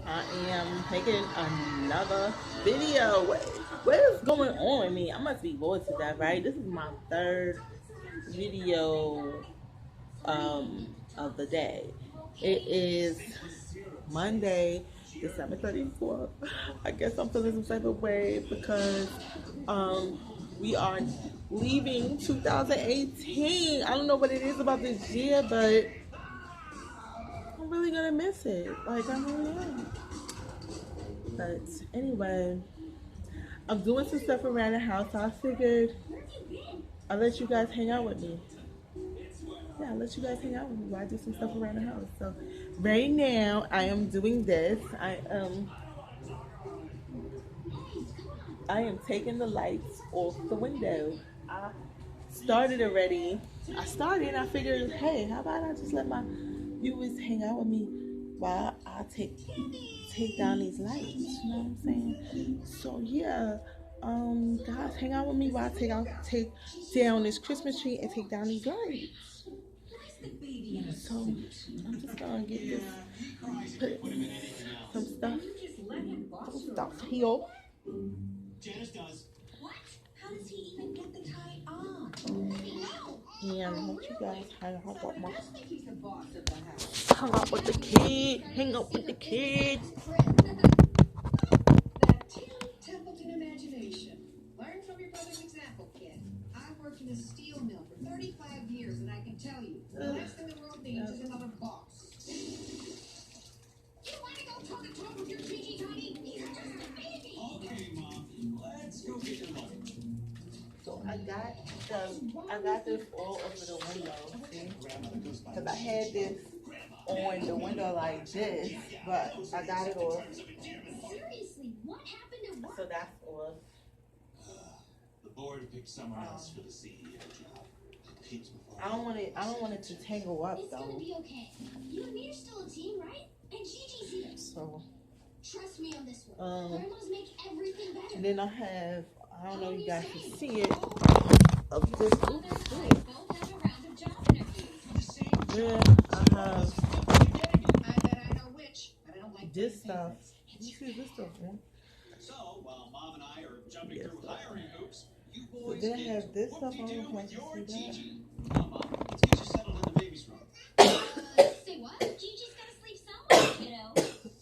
I am making another video. What is going on with me? I must be bored to death, right? This is my third video of the day. It is Monday, December 34th. I guess I'm feeling some type of way because um we are leaving 2018. I don't know what it is about this year, but I'm really gonna miss it. Like, I really am. But anyway, I'm doing some stuff around the house. So I figured I'll let you guys hang out with me. Yeah, I'll let you guys hang out with me while I do some stuff around the house. So right now I am doing this. I am taking the lights off the window. I started already. I figured, hey, how about I just let my viewers hang out with me while I take down these lights. You know what I'm saying? So yeah, guys, hang out with me while I take down this Christmas tree and take down these lights. So I'm just gonna get this, put some stuff here. Janice does. What? How does he even get the tie on? And what you guys hang out with my hang out with the kid. Hang out with the kid. Templeton imagination. Learn from your brother's example, kid. I've worked in a steel mill for 35 years, and I can tell you, the last thing the world needs is another boss. You want to go toe to toe with your Gigi, Tony? You're just a baby. Okay, Mom. Let's go get your lunch. So I got this all over the window, see? Because I had this on the window like this, but I got it off. Seriously, what happened to work? So that's off. The board picked someone else for the CEO job. I don't want it to tangle up It's though. gonna be okay. You and me are still a team, right? And Gigi's here. So Trust me on this one. Grandmas make everything better. and then I don't know if you guys can see it, of this yeah, I have this stuff. You see this stuff, man? So while Mom and I are jumping through hiring hoops, you boys then I have this stuff. I don't know if your you see Gigi. Mama, let's get you settled in the baby's room. Say what? Gigi's gotta sleep somewhere, kiddo.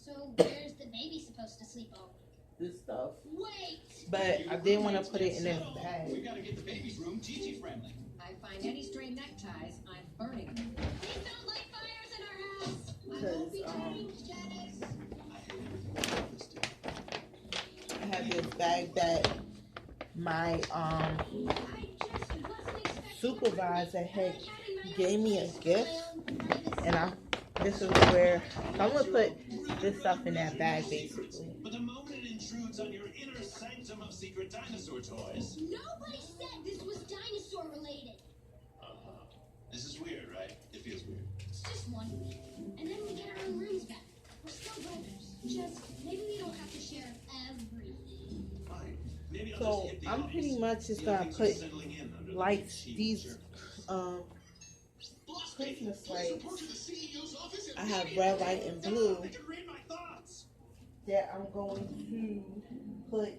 So where's the baby supposed to sleep over? This stuff. Wait! But I didn't want to put it in this bag. We gotta get the baby's room Gigi friendly. I find any stray neckties, I'm burning them. Please don't light fires in our house. I won't be changed, Janice. I have this bag that my supervisor had gave me a gift, and this is where I'm gonna put this stuff in that bag basically. But the moment it intrudes on your inner sanctum of secret dinosaur toys. Nobody said this was dinosaur related. This is weird, right? It feels weird. It's just one week, and then we get our own rooms back. We're still brothers. Just maybe we don't have to share everything. Fine. Maybe I'll So just hit the I'm obvious. pretty much just gonna put lights, these Christmas lights. I have red, white, and blue that I'm going to put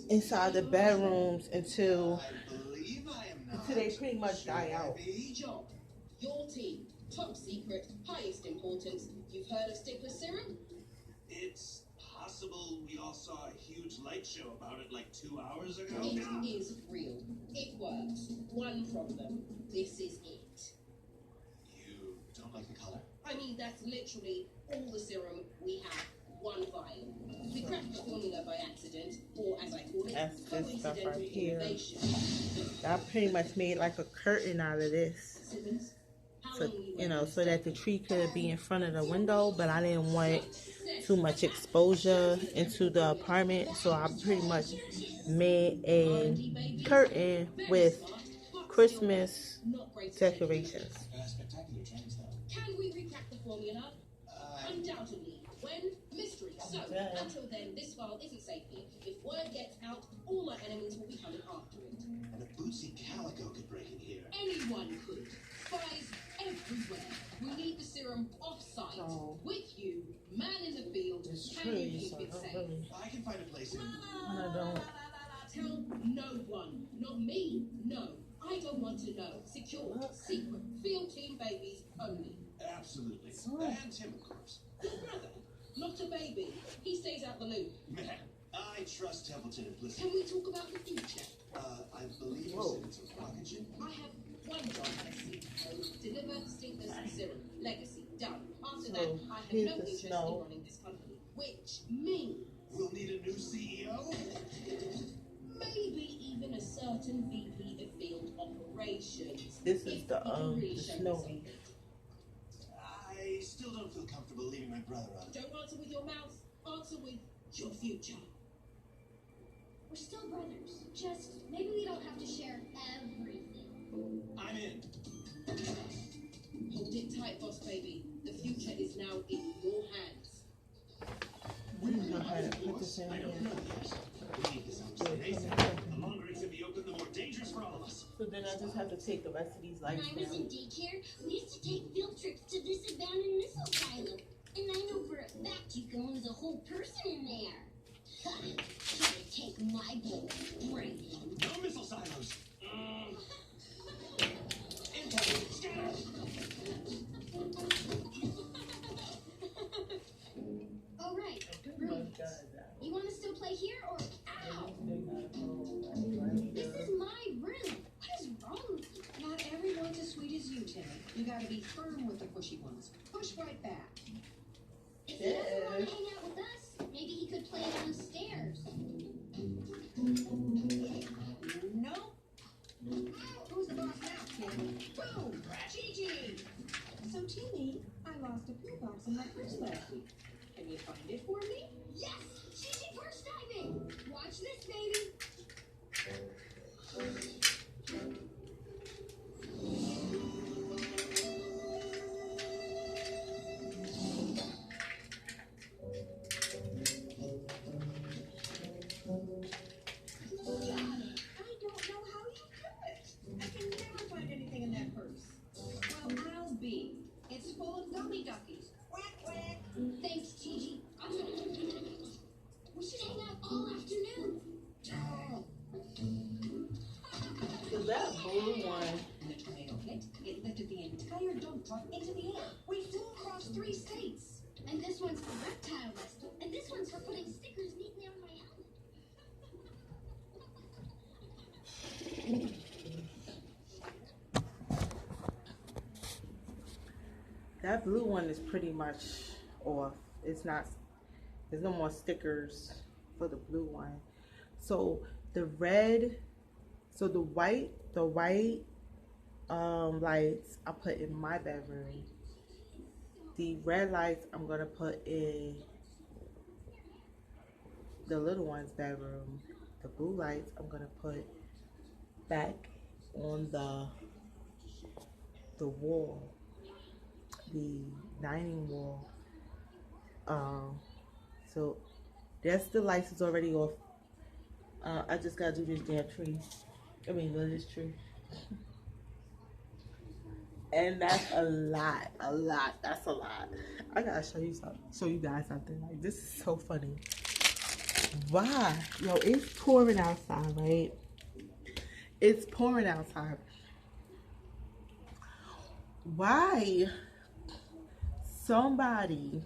inside the bedrooms until they pretty much die out. Job. Your team. Top secret. Highest importance. You've heard of Stickler Serum? It's possible we all saw a huge light show about it like 2 hours ago. It is real. It works. One problem. This is it. You don't like the color? I mean, that's literally all the serum we have. One vial. We cracked the formula by accident, or as I call it, That's this stuff right coincidental here. innovation. I pretty much made like a curtain out of this. Simmons, how So, long will you so that the tree could be in front of the window, but I didn't want too much exposure into the apartment, so I pretty much made a curtain with Christmas decorations. Spectacular trends, though. Can we recrack the formula? Undoubtedly. When? Mystery. So, until then, this file isn't safe here. If word gets out, all my enemies will be coming after it. And a Bootsy Calico could break in here. Anyone could. Spies everywhere. We need the serum know. With you, man in the field, It's can true, you keep so it I safe? don't really. I can find a place in. I don't. Tell no one. Not me. No. I don't want to know. Secure. Secret. Field team babies only. Absolutely. And Tim, of course. Your brother. Not a baby. He stays out the loop. Man, I trust Templeton implicitly. Can we talk about the future? I believe you Whoa. said it's a rocket ship. I have one job as CEO. Deliver Stinkers Serum. Legacy. Done. After So, that, I have here's no the interest in snow. running this company. Which means We'll need a new CEO. maybe even a certain VP of field operations. This is If the he can really show me snowy. something. I still don't feel comfortable leaving my brother on. Don't answer with your mouth. Answer with your future. We're still brothers. Just maybe we don't have to share everything. I'm in. Hold it tight, boss baby. The future is now in your hands. We don't know how to put this in I here. don't know yet. We need this episode ASAP. The longer it's in the open, the more dangerous for all of us. So then I just have to take the rest of these When lights I was in down. daycare, we used to take field trips to this abandoned missile silo. And I know for a fact you can lose a whole person in there. Try to take my boy, brain. No missile silos. Incoming. Scatter. All right, brilliant. You want to still play here or ow? This is my room. What is wrong with you? Not everyone's as sweet as you, Timmy. You gotta be firm with the pushy ones. Push right back. If he doesn't want to hang out with us, maybe he could play downstairs. Nope. Who's the boss now, kid? Boom! Gigi! So, Timmy, I lost a pill box in my purse last week. Can you find it for me? Yes! Gigi first diving! Watch this, baby! I don't know how you do it. I can never find anything in that purse. Well, I'll be. It's full of gummy duckies. Quack, quack. Thanks, Gigi. We should hang out all afternoon. So that blue one. When the tornado hit, it lifted the entire dump truck into the air. We flew across 3 states. And this one's for reptile rescue. And this one's for putting stickers neatly on my helmet. That blue one is pretty much off. It's not. There's no more stickers for the blue one. So the red. So the white lights I put in my bedroom. The red lights I'm gonna put in the little one's bedroom. The blue lights I'm gonna put back on the wall, the dining wall. So that's the lights is already off. I just gotta do this damn tree. This tree. And that's a lot. That's a lot. I gotta show you something. Show you guys something. Like, this is so funny. Why? Yo, it's pouring outside, right? It's pouring outside. Why somebody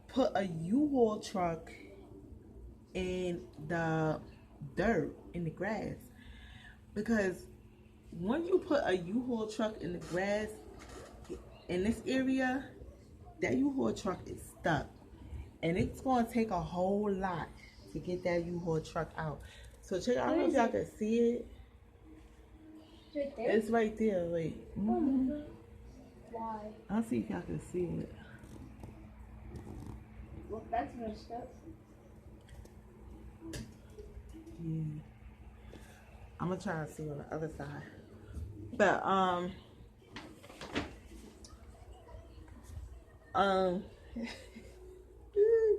put a U-Haul truck in the dirt, in the grass? Because when you put a U-Haul truck in the grass in this area, that U-Haul truck is stuck. And it's going to take a whole lot to get that U-Haul truck out. So check out, I don't know if y'all can see it. Right there? It's right there, wait. Oh my God. Why? I'll see if y'all can see it. Well, that's messed up. Yeah. I'm gonna try to see on the other side. But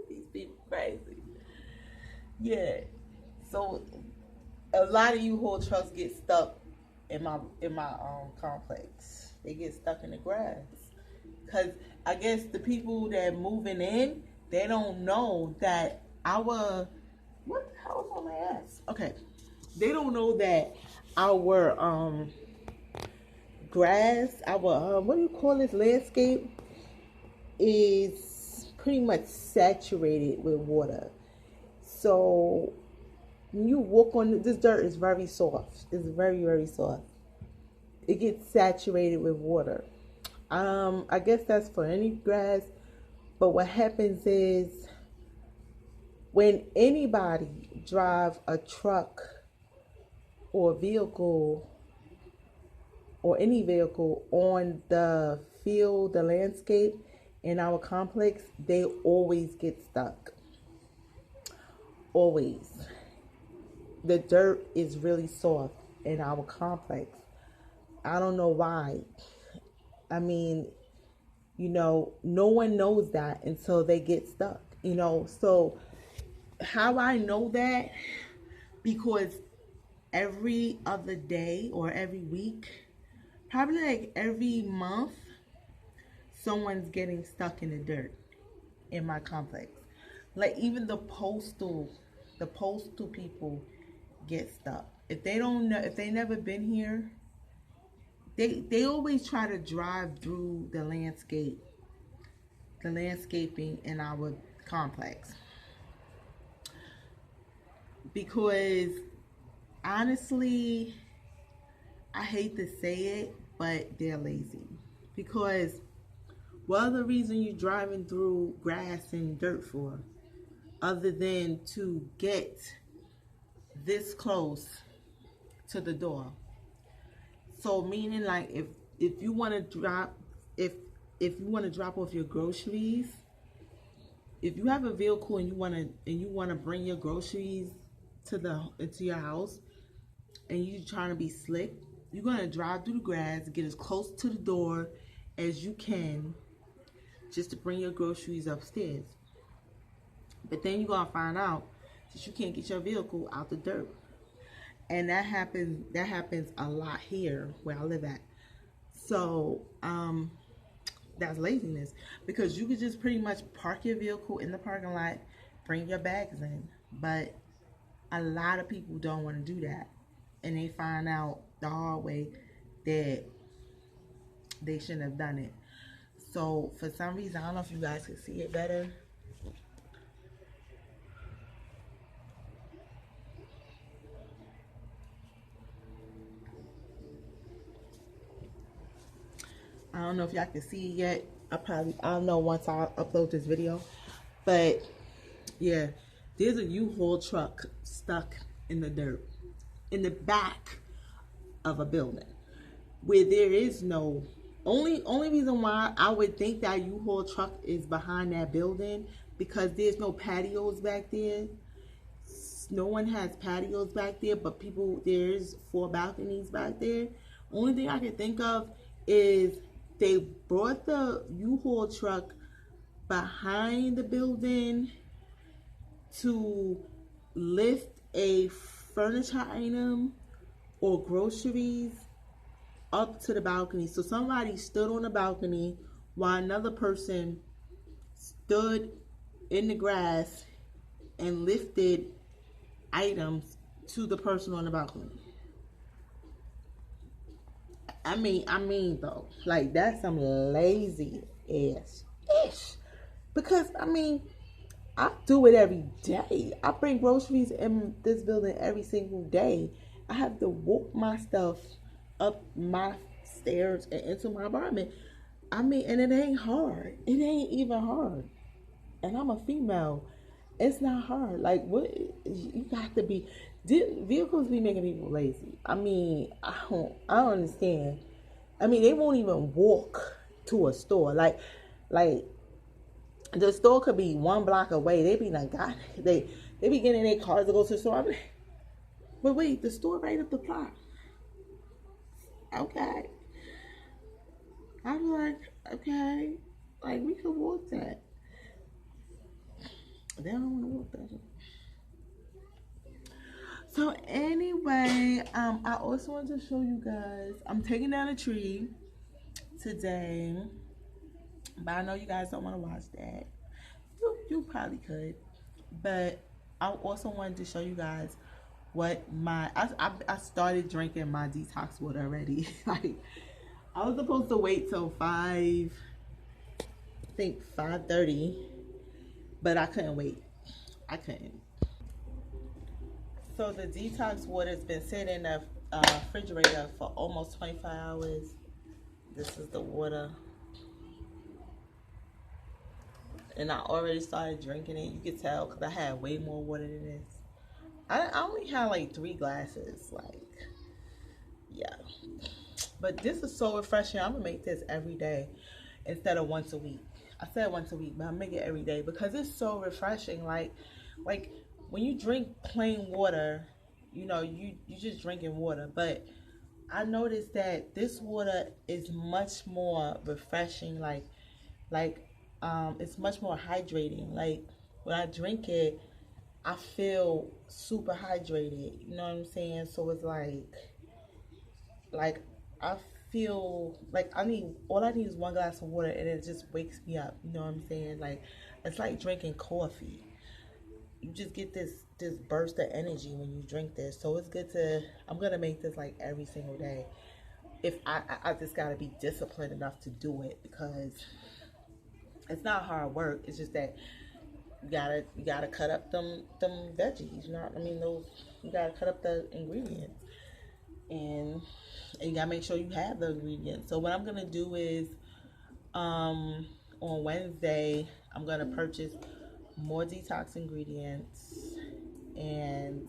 these people crazy. Yeah. So a lot of U-Haul trucks get stuck in my complex. They get stuck in the grass. because I guess the people that moving in, they don't know that our, what the hell is on my ass? Okay, they don't know that our grass, our what do you call this, landscape, is pretty much saturated with water. So when you walk on this dirt, is very soft. It's very, very soft. It gets saturated with water. I guess that's for any grass. But what happens is when anybody drive a truck or a vehicle or any vehicle on the field, the landscape in our complex, they always get stuck. Always. The dirt is really soft in our complex. I don't know why. I mean, you know, no one knows that until they get stuck, you know. So how I know that, because every other day or every week, probably like every month, someone's getting stuck in the dirt in my complex. Like even the postal people get stuck. If they don't know, if they never been here, they always try to drive through the landscaping in our complex. Because honestly, I hate to say it, but they're lazy. Because what other reason you driving through grass and dirt for, other than to get this close to the door? So meaning, like, if you want to drop off your groceries, if you have a vehicle and you want to bring your groceries into your house, and you're trying to be slick, you're going to drive through the grass, get as close to the door as you can, just to bring your groceries upstairs. But then you're going to find out that you can't get your vehicle out the dirt. And that happens a lot here where I live at. So that's laziness, because you could just pretty much park your vehicle in the parking lot, bring your bags in. But a lot of people don't want to do that, and they find out the hard way that they shouldn't have done it. So for some reason, I don't know if you guys can see it better. I don't know if y'all can see it yet. I don't know once I upload this video. But yeah, there's a U-Haul truck stuck in the dirt in the back of a building where there is no, only reason why I would think that U-Haul truck is behind that building, because there's no patios back there. No one has patios back there, but there's 4 balconies back there. Only thing I can think of is they brought the U-Haul truck behind the building to lift a furniture item or groceries up to the balcony. So somebody stood on the balcony while another person stood in the grass and lifted items to the person on the balcony. I mean though, like, that's some lazy ass ish. Because I do it every day. I bring groceries in this building every single day. I have to walk my stuff up my stairs and into my apartment. And it ain't hard. It ain't even hard. And I'm a female. It's not hard. Like, what? You got to be. Vehicles be making people lazy. I don't understand. They won't even walk to a store. Like the store could be 1 block away. They be like, God, they be getting in their cars to go to the store. But wait, the store right up the block. Okay. I'm like, okay, like, we could walk that. They don't want to walk that. So anyway, I also want to show you guys, I'm taking down a tree today. But I know you guys don't want to watch that. You probably could. But I also wanted to show you guys what I started drinking my detox water already. Like, I was supposed to wait till 5:30, but I couldn't wait. I couldn't. So the detox water's been sitting in the refrigerator for almost 25 hours. This is the water. And I already started drinking it. You could tell because I had way more water than this. I only had like 3 glasses. Like, yeah. But this is so refreshing. I'm going to make this every day instead of once a week. I said once a week, but I'm make it every day because it's so refreshing. Like when you drink plain water, you know, you just drinking water. But I noticed that this water is much more refreshing. It's much more hydrating. Like when I drink it, I feel super hydrated. You know what I'm saying? So it's like I feel like all I need is 1 glass of water and it just wakes me up. You know what I'm saying? Like it's like drinking coffee. You just get this burst of energy when you drink this. So it's good I'm gonna make this like every single day. If I just gotta be disciplined enough to do it because it's not hard work. It's just that you gotta cut up them veggies. You know what I mean? You gotta cut up the ingredients. And you gotta make sure you have the ingredients. So what I'm gonna do is on Wednesday I'm gonna purchase more detox ingredients and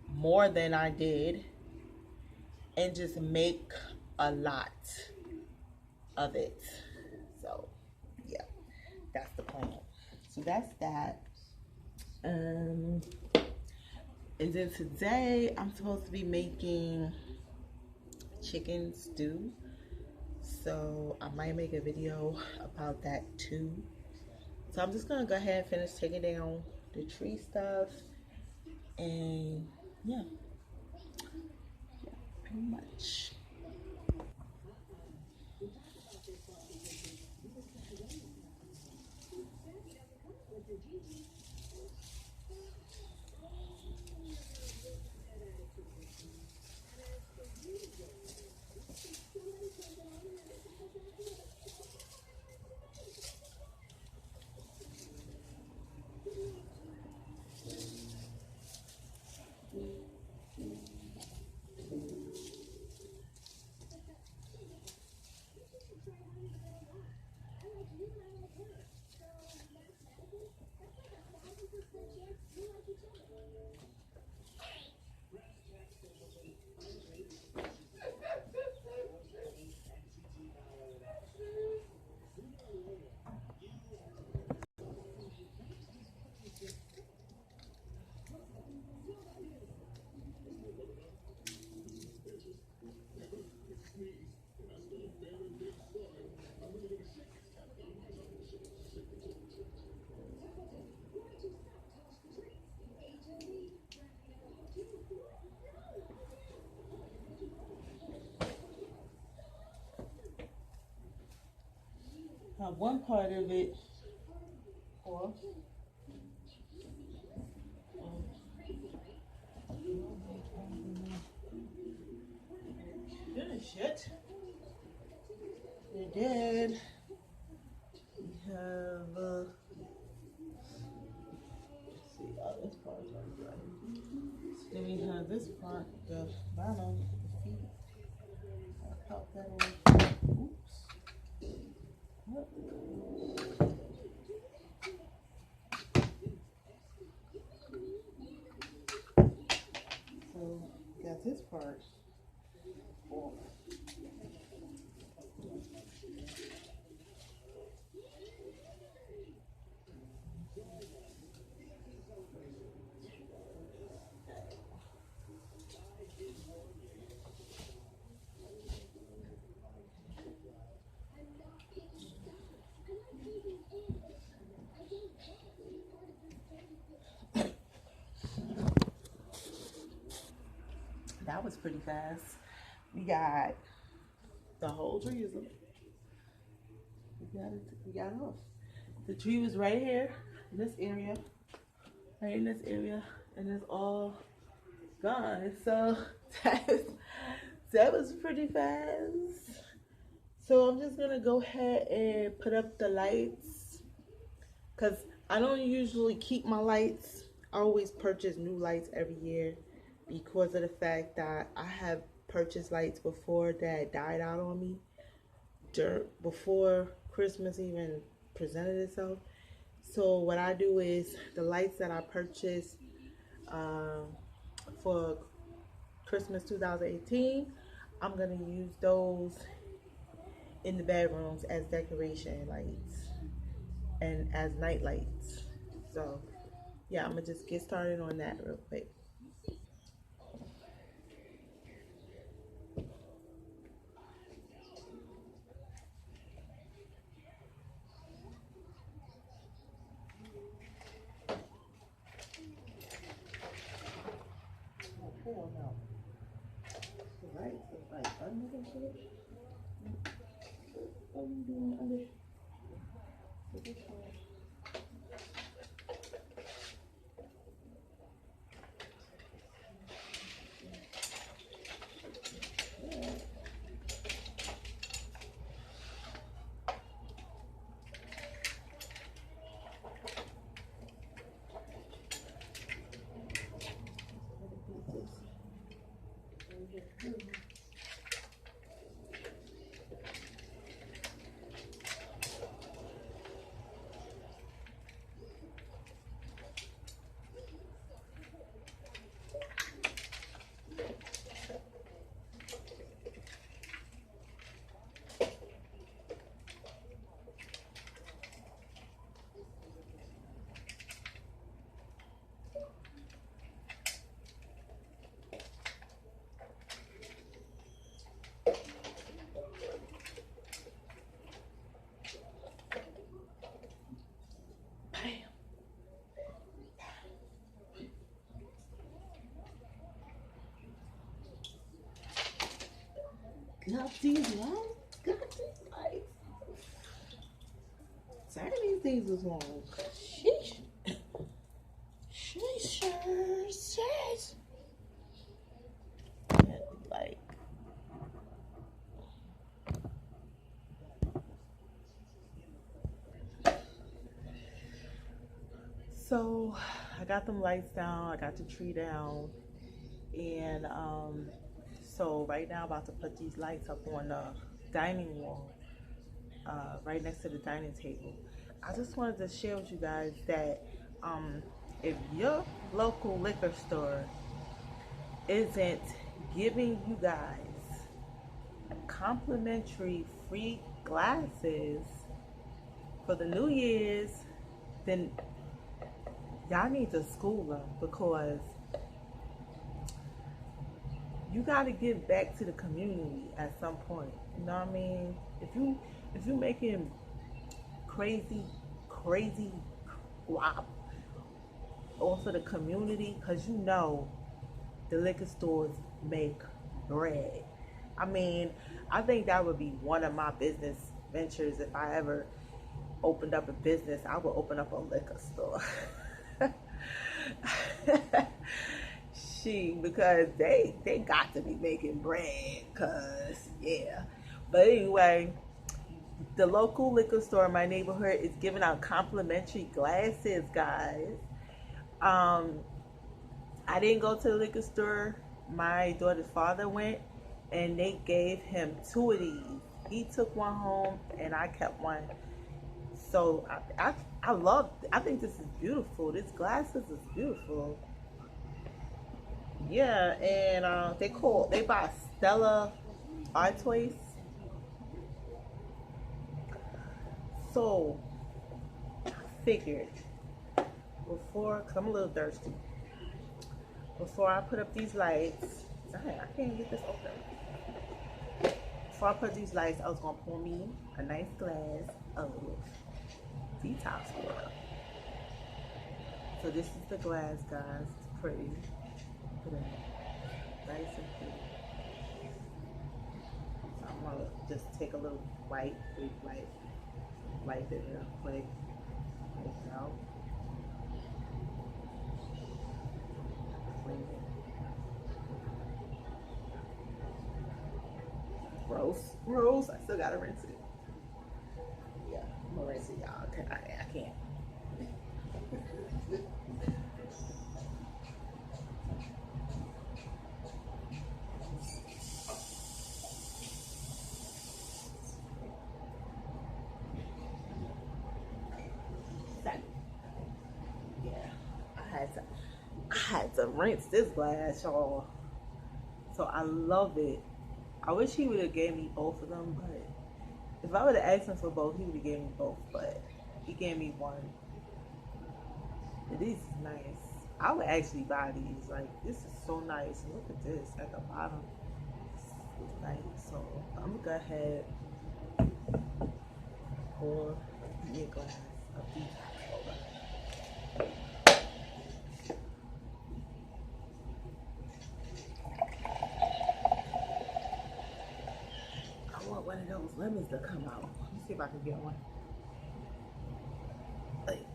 more than I did and just make a lot of it. So yeah, that's the plan. So that's that. And then today I'm supposed to be making chicken stew. So I might make a video about that too. So I'm just gonna go ahead and finish taking down the tree stuff. And yeah, pretty much. One part of it, or finish it. We did. We have let's see, this part's already done. Then we have this part, the bottom, the feet. I'll pop that on. Oops. What? So got this part off. That was pretty fast. We got the whole tree. we got it off. The tree was right here in this area, right in this area, and it's all gone. So that was pretty fast. So I'm just gonna go ahead and put up the lights, because I don't usually keep my lights. I always purchase new lights every year because of the fact that I have purchased lights before that died out on me before Christmas even presented itself. So what I do is the lights that I purchased for Christmas 2018, I'm gonna use those in the bedrooms as decoration lights and as night lights. So yeah, I'm gonna just get started on that real quick. Oh no, the lights is like under the shit. What are you doing under? This one. Got these lights. Got these lights. Sorry, these things was long. Sheesh. Sheesh. Like. So I got them lights down. I got the tree down, and so right now I'm about to put these lights up on the dining wall, right next to the dining table. I just wanted to share with you guys that if your local liquor store isn't giving you guys complimentary free glasses for the New Year's, then y'all need to school them, because you got to give back to the community at some point. You know what I mean? If you making crazy guap off of the community, because you know the liquor stores make bread. I mean, I think that would be one of my business ventures. If I ever opened up a business, I would open up a liquor store. Because they got to be making bread, cause yeah. But anyway, the local liquor store in my neighborhood is giving out complimentary glasses, guys. I didn't go to the liquor store. My daughter's father went, and they gave him 2 of these. He took one home, and I kept one. So I think this is beautiful. This glasses is beautiful. Yeah, and they buy Stella Artois. So I figured cause I'm a little thirsty, before I put up these lights, I can't get this open. Before I put these lights, I was gonna pour me a nice glass of detox water. So this is the glass, guys. It's pretty. Nice and pretty. So I'm gonna just take a little big bite. Light it real quick. Like so. Clean it. Gross. Gross. I still gotta rinse it. Yeah, I'm gonna rinse it, y'all. I can't. Yeah, I had to rinse this glass, y'all. So I love it. I wish he would have gave me both of them, but if I would have asked him for both, he would have gave me both. But he gave me one. And these is nice. I would actually buy these. Like, this is so nice. Look at this at the bottom. It's nice. So I'm gonna go ahead pour me a glass of these. I want one of those lemons to come out. Let me see if I can get one. Like,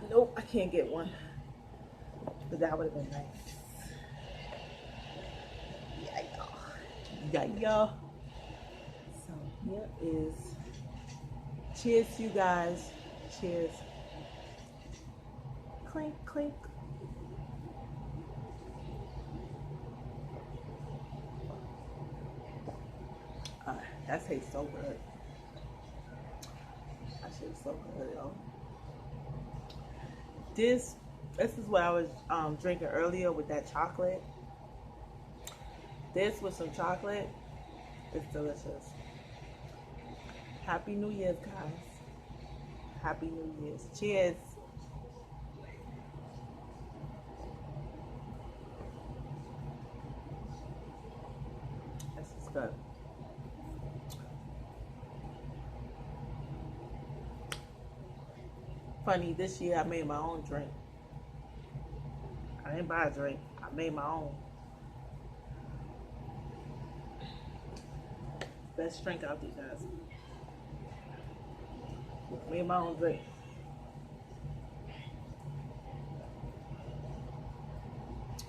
nope, I can't get one. But that would have been nice. Yeah, y'all. So here is. Cheers to you guys. Cheers. Clink, clink. That tastes so good. That shit is so good, yo. This is what I was drinking earlier with that chocolate. This with some chocolate is delicious. Happy New Year's, guys. Happy New Year's. Cheers. This is good. Funny, this year I made my own drink. I didn't buy a drink. I made my own. Best drink out there, guys. Made my own drink.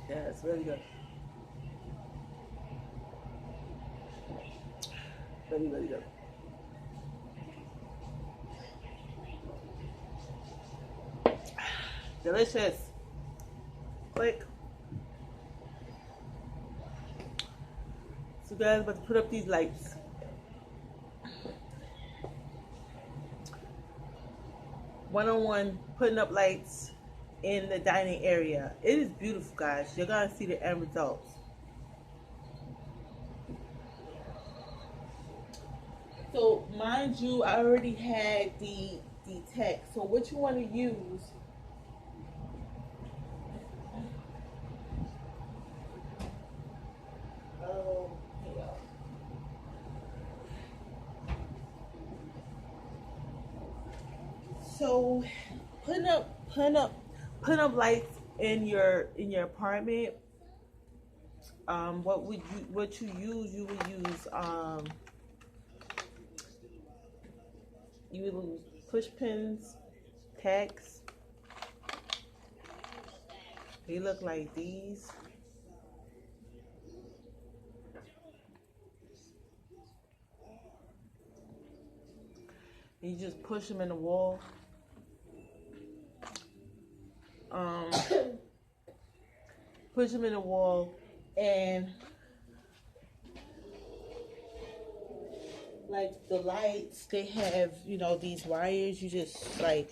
Yeah, it's really good. Really, really good. Delicious. Click. So guys, about to put up these lights. One-on-one putting up lights in the dining area. It is beautiful, guys. You're gonna see the end results. So mind you, I already had the text. So what you want to use? Oh, yeah. So putting up lights in your apartment. What you use? You would use you would use push pins, tacks. They look like these. You just push them in the wall. Push them in the wall, and like the lights, they have, you know, these wires. You just like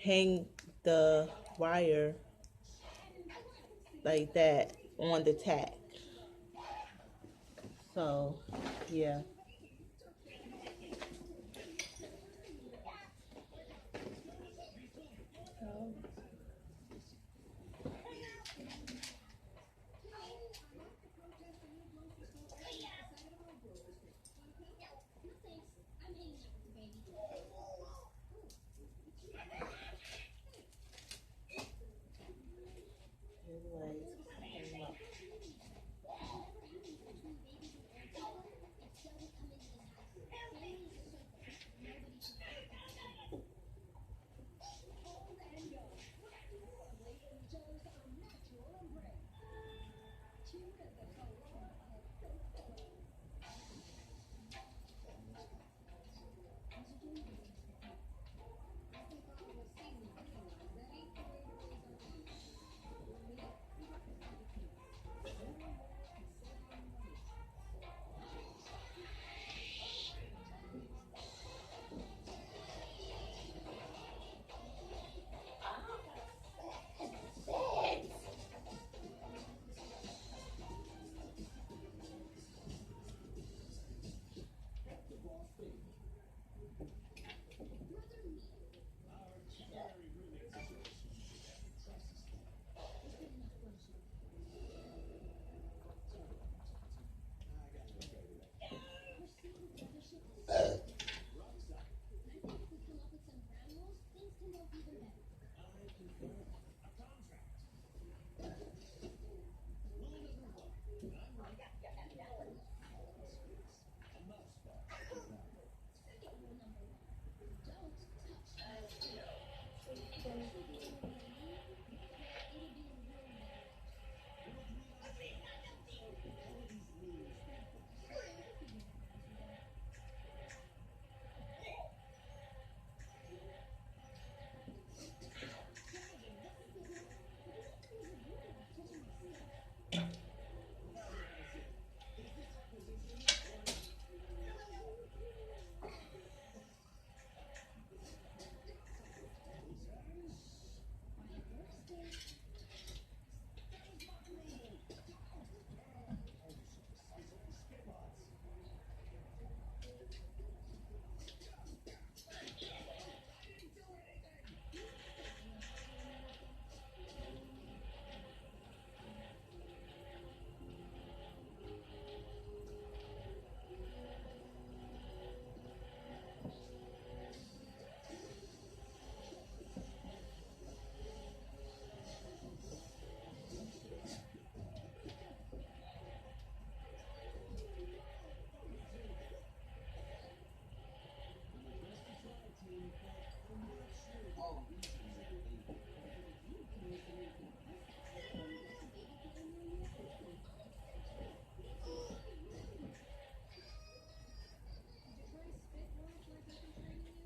hang the wire like that on the tack. So yeah.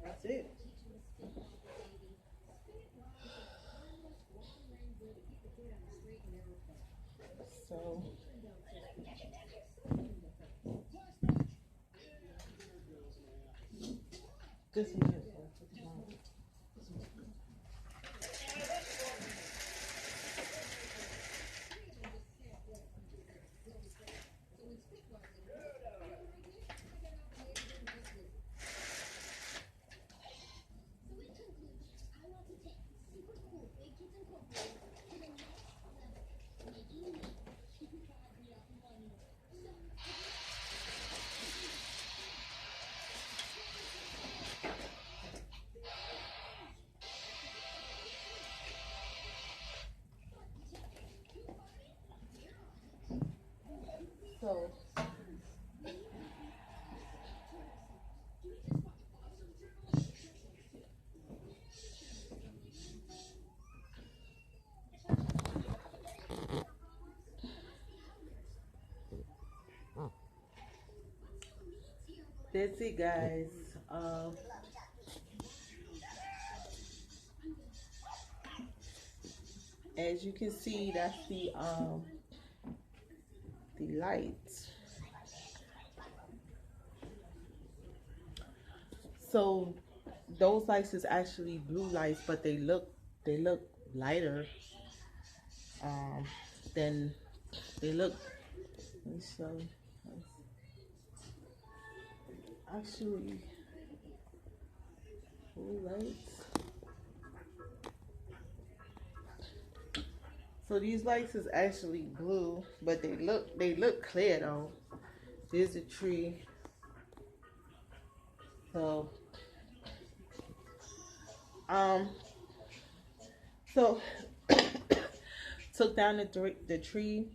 That's it. So this is it. So that's it, guys. As you can see, that's the lights. So those lights is actually blue lights, but they look lighter than they look. Let me show you. Actually, blue lights. So these lights is actually blue, but they look clear though. There's a tree. So so took down the tree.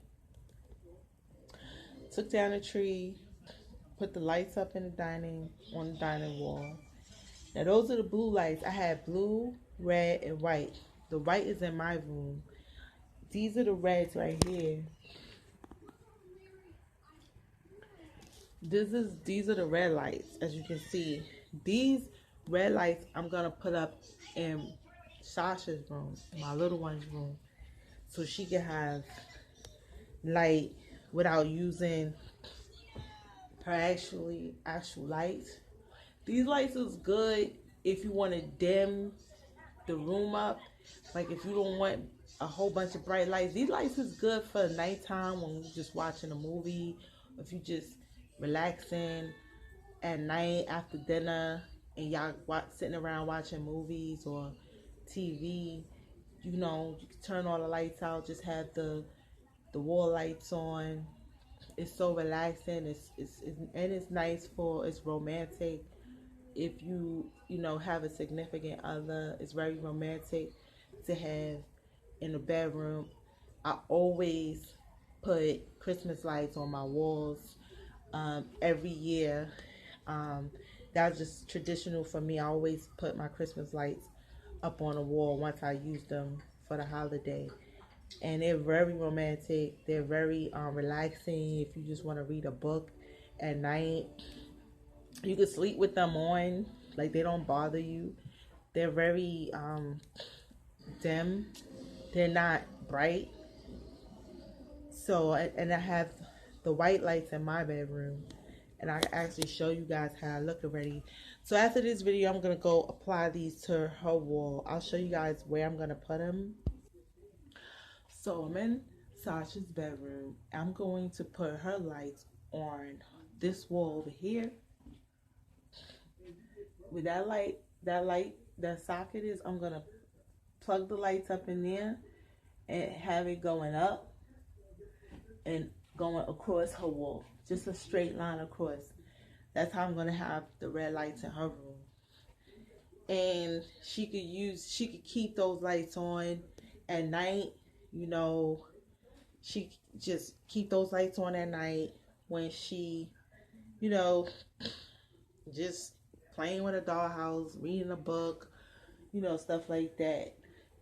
Took down the tree. Put the lights up in on the dining wall. Now those are the blue lights. I had blue, red, and white. The white is in my room. These are the reds right here. These are the red lights, as you can see. These red lights I'm gonna put up in Sasha's room, my little one's room, so she can have light without using her actual lights. These lights is good if you want to dim the room up. Like if you don't want a whole bunch of bright lights, these lights is good for nighttime when you're just watching a movie. If you just relaxing at night after dinner and y'all sitting around watching movies or TV, you know, you can turn all the lights out, just have the wall lights on. It's so relaxing. It's nice for, it's romantic. If you know, have a significant other, it's very romantic to have in the bedroom. I always put Christmas lights on my walls every year. That's just traditional for me. I always put my Christmas lights up on the wall once I use them for the holiday. And they're very romantic. They're very relaxing. If you just want to read a book at night, you can sleep with them on. Like, they don't bother you. They're very dim. They're not bright. So, and I have the white lights in my bedroom, and I can actually show you guys how I look already. So after this video, I'm gonna go apply these to her wall. I'll show you guys where I'm gonna put them. So I'm in Sasha's bedroom. I'm going to put her lights on this wall over here. With that socket is, I'm gonna plug the lights up in there and have it going up and going across her wall, just a straight line across. That's how I'm gonna have the red lights in her room. And she could keep those lights on at night, you know. She just keep those lights on at night when she, you know, just playing with a dollhouse, reading a book, you know, stuff like that,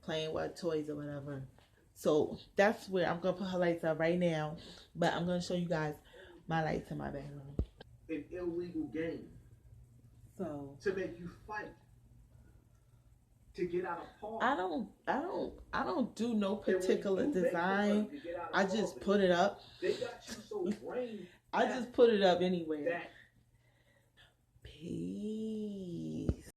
playing with toys or whatever. So that's where I'm gonna put her lights up right now, but I'm gonna show you guys my lights in my bedroom. An illegal game. So to make you fight. To get out of Paul. I don't do no particular design. I just put it up. They got you so brain. I just put it up anyway. That